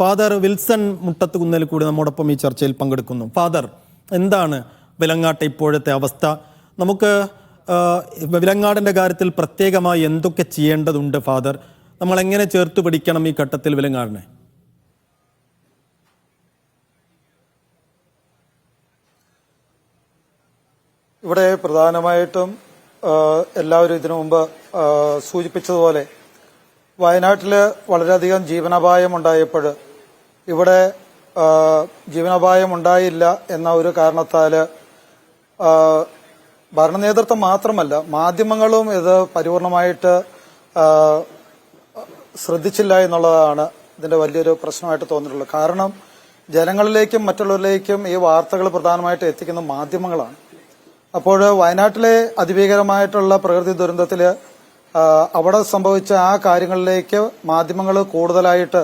Father Wilson Muttathukunnel കൂടി നമ്മോടൊപ്പം ഈ ചർച്ചയിൽ പങ്കെടുക്കുന്നു. ഫാദർ, എന്താണ് വിലങ്ങാട്ടെ ഇപ്പോഴത്തെ അവസ്ഥ? നമുക്ക് വിലങ്ങാടിൻ്റെ കാര്യത്തിൽ പ്രത്യേകമായി എന്തൊക്കെ ചെയ്യേണ്ടതുണ്ട് ഫാദർ? നമ്മൾ എങ്ങനെ ചേർത്ത് പിടിക്കണം ഈ ഘട്ടത്തിൽ വിലങ്ങാടിനെ? ഇവിടെ പ്രധാനമായിട്ടും എല്ലാവരും ഇതിനു മുമ്പ് സൂചിപ്പിച്ചതുപോലെ വയനാട്ടിൽ വളരെയധികം ജീവനാപായം ഉണ്ടായപ്പോൾ ഇവിടെ ജീവനാപായം ഉണ്ടായില്ല എന്ന ഒരു കാരണത്താൽ ഭരണ നേതൃത്വം മാത്രമല്ല മാധ്യമങ്ങളും ഇത് പരിപൂർണമായിട്ട് ശ്രദ്ധിച്ചില്ല എന്നുള്ളതാണ് ഇതിന്റെ വലിയൊരു പ്രശ്നമായിട്ട് തോന്നിയിട്ടുള്ളത്. കാരണം ജനങ്ങളിലേക്കും മറ്റുള്ളവരിലേക്കും ഈ വാർത്തകൾ പ്രധാനമായിട്ട് എത്തിക്കുന്ന മാധ്യമങ്ങളാണ്. അപ്പോൾ വയനാട്ടിലെ അതിഭീകരമായിട്ടുള്ള പ്രകൃതി ദുരന്തത്തിൽ അവിടെ സംഭവിച്ച ആ കാര്യങ്ങളിലേക്ക് മാധ്യമങ്ങൾ കൂടുതലായിട്ട്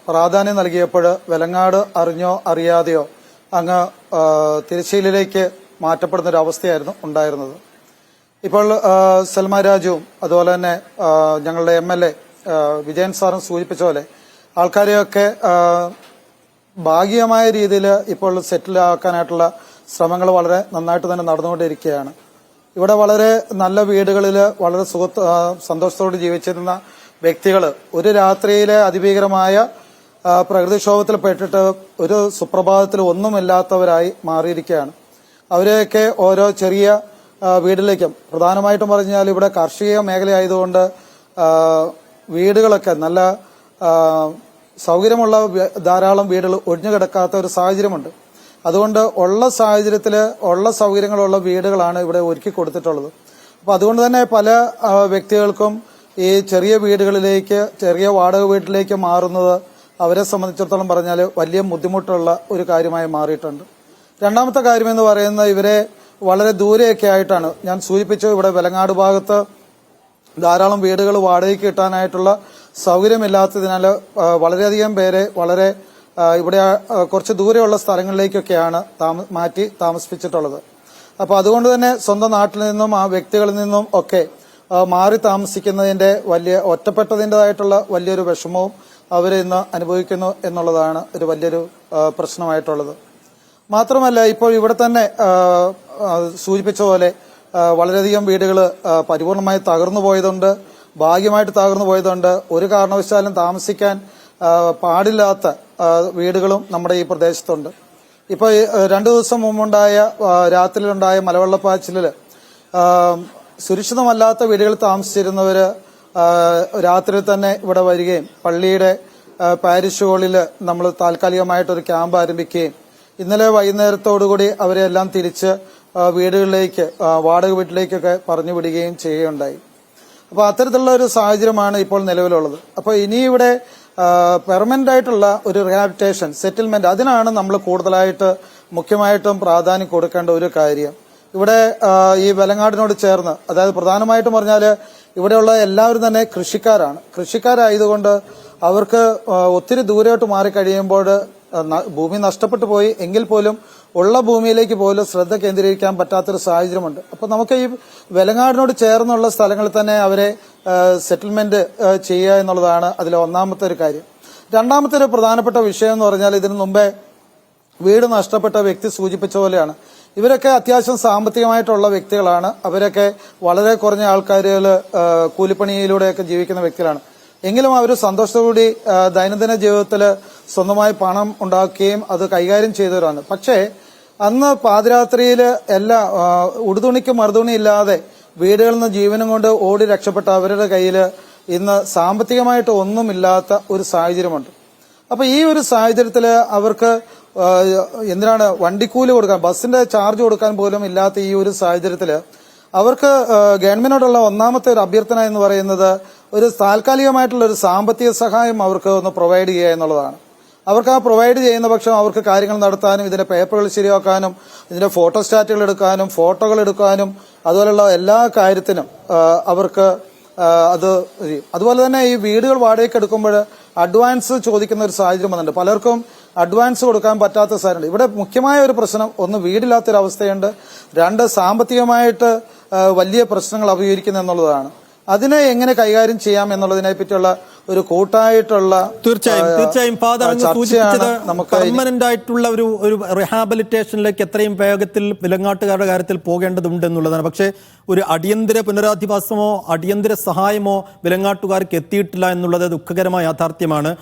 പ്രാധാന്യം നൽകിയപ്പോൾ വെലങ്ങാട് അറിഞ്ഞോ അറിയാതെയോ അങ്ങ് തിരശ്ശീലയിലേക്ക് മാറ്റപ്പെടുന്ന ഒരു അവസ്ഥയായിരുന്നു ഉണ്ടായിരുന്നത്. ഇപ്പോൾ സൽമാൻ രാജുവും അതുപോലെ തന്നെ ഞങ്ങളുടെ MLA വിജയൻ സാറും സൂചിപ്പിച്ച പോലെ ആൾക്കാരെയൊക്കെ ഭാഗികമായ രീതിയിൽ ഇപ്പോൾ സെറ്റിലാക്കാനായിട്ടുള്ള ശ്രമങ്ങൾ വളരെ നന്നായിട്ട് തന്നെ നടന്നുകൊണ്ടിരിക്കുകയാണ്. ഇവിടെ വളരെ നല്ല വീടുകളിൽ വളരെ സന്തോഷത്തോടെ ജീവിച്ചിരുന്ന വ്യക്തികൾ ഒരു രാത്രിയിലെ അതിഭീകരമായ പ്രകൃതിക്ഷോഭത്തിൽ പെട്ടിട്ട് ഒരു സുപ്രഭാതത്തിൽ ഒന്നുമില്ലാത്തവരായി മാറിയിരിക്കുകയാണ്. അവരെയൊക്കെ ഓരോ ചെറിയ വീട്ടിലേക്കും, പ്രധാനമായിട്ടും പറഞ്ഞാൽ ഇവിടെ കാർഷിക മേഖലയായതുകൊണ്ട് വീടുകളൊക്കെ നല്ല സൗകര്യമുള്ള ധാരാളം വീടുകൾ ഒഴിഞ്ഞുകിടക്കാത്ത ഒരു സാഹചര്യമുണ്ട്. അതുകൊണ്ട് ഉള്ള സാഹചര്യത്തിൽ ഉള്ള സൗകര്യങ്ങളുള്ള വീടുകളാണ് ഇവിടെ ഒരുക്കി കൊടുത്തിട്ടുള്ളത്. അപ്പോൾ അതുകൊണ്ട് തന്നെ പല വ്യക്തികൾക്കും ഈ ചെറിയ വീടുകളിലേക്ക്, ചെറിയ വാടക വീട്ടിലേക്ക് മാറുന്നത് അവരെ സംബന്ധിച്ചിടത്തോളം പറഞ്ഞാൽ വലിയ ബുദ്ധിമുട്ടുള്ള ഒരു കാര്യമായി മാറിയിട്ടുണ്ട്. രണ്ടാമത്തെ കാര്യമെന്ന് പറയുന്നത് ഇവരെ വളരെ ദൂരെയൊക്കെ ആയിട്ടാണ് ഞാൻ സൂചിപ്പിച്ചു. ഇവിടെ വെലങ്ങാട് ഭാഗത്ത് ധാരാളം വീടുകൾ വാടകയ്ക്ക് കിട്ടാനായിട്ടുള്ള സൗകര്യമില്ലാത്തതിനാൽ വളരെയധികം പേരെ വളരെ ഇവിടെ കുറച്ച് ദൂരെയുള്ള സ്ഥലങ്ങളിലേക്കൊക്കെയാണ് മാറ്റി താമസിപ്പിച്ചിട്ടുള്ളത്. അപ്പോൾ അതുകൊണ്ട് തന്നെ സ്വന്തം നാട്ടിൽ നിന്നും ആ വ്യക്തികളിൽ നിന്നും ഒക്കെ മാറി താമസിക്കുന്നതിന്റെ ഒറ്റപ്പെട്ടതിൻ്റെതായിട്ടുള്ള വലിയൊരു വിഷമവും അവർ ഇന്ന് അനുഭവിക്കുന്നു എന്നുള്ളതാണ് ഒരു വലിയൊരു പ്രശ്നമായിട്ടുള്ളത്. മാത്രമല്ല ഇപ്പോൾ ഇവിടെ തന്നെ സൂചിപ്പിച്ച പോലെ വളരെയധികം വീടുകൾ പരിപൂർണമായി തകർന്നു പോയതുണ്ട്, ഭാഗ്യമായിട്ട് തകർന്നു പോയതുണ്ട്. ഒരു കാരണവശാലും താമസിക്കാൻ പാടില്ലാത്ത വീടുകളും നമ്മുടെ ഈ പ്രദേശത്തുണ്ട്. ഇപ്പോൾ 2 ദിവസം മുമ്പുണ്ടായ രാത്രിയിലുണ്ടായ മലവെള്ളപ്പാച്ചിലിൽ സുരക്ഷിതമല്ലാത്ത വീടുകളിൽ താമസിച്ചിരുന്നവര് രാത്രി തന്നെ ഇവിടെ വരികയും പള്ളിയുടെ പാരിഷ് ഹാളിൽ നമ്മൾ താൽക്കാലികമായിട്ടൊരു ക്യാമ്പ് ആരംഭിക്കുകയും ഇന്നലെ വൈകുന്നേരത്തോടുകൂടി അവരെല്ലാം തിരിച്ച് വീടുകളിലേക്ക്, വാടക വീട്ടിലേക്കൊക്കെ പറഞ്ഞു വിടുകയും ചെയ്യുകയുണ്ടായി. അപ്പോൾ അത്തരത്തിലുള്ള ഒരു സാഹചര്യമാണ് ഇപ്പോൾ നിലവിലുള്ളത്. അപ്പോൾ ഇനി ഇവിടെ പെർമനന്റ് ആയിട്ടുള്ള ഒരു റിഹാബിലിറ്റേഷൻ, സെറ്റിൽമെന്റ്, അതിനാണ് നമ്മൾ കൂടുതലായിട്ട് മുഖ്യമായിട്ടും പ്രാധാന്യം കൊടുക്കേണ്ട ഒരു കാര്യം. ഇവിടെ ഈ വെലങ്ങാടിനോട് ചേർന്ന്, അതായത് പ്രധാനമായിട്ടും പറഞ്ഞാൽ ഇവിടെയുള്ള എല്ലാവരും തന്നെ കൃഷിക്കാരായതുകൊണ്ട് അവർക്ക് ഒത്തിരി ദൂരോട്ട് മാറിക്കഴിയുമ്പോൾ ഭൂമി നഷ്ടപ്പെട്ടു പോയി എങ്കിൽ പോലും ഉള്ള ഭൂമിയിലേക്ക് പോലും ശ്രദ്ധ കേന്ദ്രീകരിക്കാൻ പറ്റാത്തൊരു സാഹചര്യമുണ്ട്. അപ്പോൾ നമുക്ക് ഈ വെലങ്ങാടിനോട് ചേർന്നുള്ള സ്ഥലങ്ങളിൽ തന്നെ അവരെ സെറ്റിൽമെന്റ് ചെയ്യുക എന്നുള്ളതാണ് അതിലെ ഒന്നാമത്തെ ഒരു കാര്യം. രണ്ടാമത്തെ ഒരു പ്രധാനപ്പെട്ട വിഷയം എന്ന് പറഞ്ഞാൽ ഇതിനു മുമ്പേ വീട് നഷ്ടപ്പെട്ട വ്യക്തി സൂചിപ്പിച്ച പോലെയാണ് ഇവരൊക്കെ അത്യാവശ്യം സാമ്പത്തികമായിട്ടുള്ള വ്യക്തികളാണ്. അവരൊക്കെ വളരെ കുറഞ്ഞ ആൾക്കാരുകൾ കൂലിപ്പണിയിലൂടെയൊക്കെ ജീവിക്കുന്ന വ്യക്തികളാണ്. എങ്കിലും അവർ സന്തോഷത്തോടുകൂടി ദൈനംദിന ജീവിതത്തിൽ സ്വന്തമായി പണം ഉണ്ടാക്കുകയും അത് കൈകാര്യം ചെയ്തവരാണ്. പക്ഷേ അന്ന് പാതിരാത്രിയിൽ എല്ലാ ഉടുതുണിക്ക് മറുതുണി ഇല്ലാതെ വീടുകളിൽ നിന്ന് ജീവനും കൊണ്ട് ഓടി രക്ഷപ്പെട്ട അവരുടെ കയ്യിൽ ഇന്ന് സാമ്പത്തികമായിട്ട് ഒന്നുമില്ലാത്ത ഒരു സാഹചര്യമുണ്ട്. അപ്പൊ ഈ ഒരു സാഹചര്യത്തിൽ അവർക്ക് എന്തിനാണ് വണ്ടിക്കൂലി കൊടുക്കാൻ, ബസ്സിന്റെ ചാർജ് കൊടുക്കാൻ പോലും ഇല്ലാത്ത ഈ ഒരു സാഹചര്യത്തിൽ അവർക്ക് ഗവൺമെന്റിനോടുള്ള ഒന്നാമത്തെ ഒരു അഭ്യർത്ഥന എന്ന് പറയുന്നത് ഒരു താൽക്കാലികമായിട്ടുള്ള ഒരു സാമ്പത്തിക സഹായം അവർക്ക് ഒന്ന് പ്രൊവൈഡ് ചെയ്യുക എന്നുള്ളതാണ്. അവർക്ക് ആ പ്രൊവൈഡ് ചെയ്യുന്ന പക്ഷം അവർക്ക് കാര്യങ്ങൾ നടത്താനും ഇതിന്റെ പേപ്പറുകൾ ശരിയാക്കാനും ഇതിന്റെ ഫോട്ടോസ്റ്റാറ്റുകൾ എടുക്കാനും ഫോട്ടോകൾ എടുക്കാനും അതുപോലുള്ള എല്ലാ കാര്യത്തിനും അവർക്ക് അതുപോലെ തന്നെ ഈ വീടുകൾ വാടകയ്ക്ക് എടുക്കുമ്പോൾ അഡ്വാൻസ് ചോദിക്കുന്ന ഒരു സാഹചര്യം വന്നിട്ടുണ്ട്. പലർക്കും അഡ്വാൻസ് കൊടുക്കാൻ പറ്റാത്ത സാഹചര്യം. ഇവിടെ മുഖ്യമായ ഒരു പ്രശ്നം, ഒന്ന് വീടില്ലാത്തൊരവസ്ഥയുണ്ട്, 2 സാമ്പത്തികമായിട്ട് വലിയ പ്രശ്നങ്ങൾ അഭിമുഖീകരിക്കുന്നു എന്നുള്ളതാണ്. അതിനെ എങ്ങനെ കൈകാര്യം ചെയ്യാം എന്നുള്ളതിനെ പറ്റിയുള്ള ഒരു കൂട്ടായിട്ടുള്ള തീർച്ചയായും ഫാദർ അങ്ങ് സൂചിപ്പിച്ചത് നമുക്ക് പെർമനന്റ് ആയിട്ടുള്ള ഒരു റിഹാബിലിറ്റേഷനിലേക്ക് എത്രയും വേഗത്തിൽ വിലങ്ങാട്ടുകാരുടെ കാര്യത്തിൽ പോകേണ്ടതുണ്ട് എന്നുള്ളതാണ്. പക്ഷേ ഒരു അടിയന്തര പുനരധിവാസമോ അടിയന്തര സഹായമോ വിലങ്ങാട്ടുകാർക്ക് എത്തിയിട്ടില്ല എന്നുള്ളത് ദുഃഖകരമായ യാഥാർത്ഥ്യമാണ്.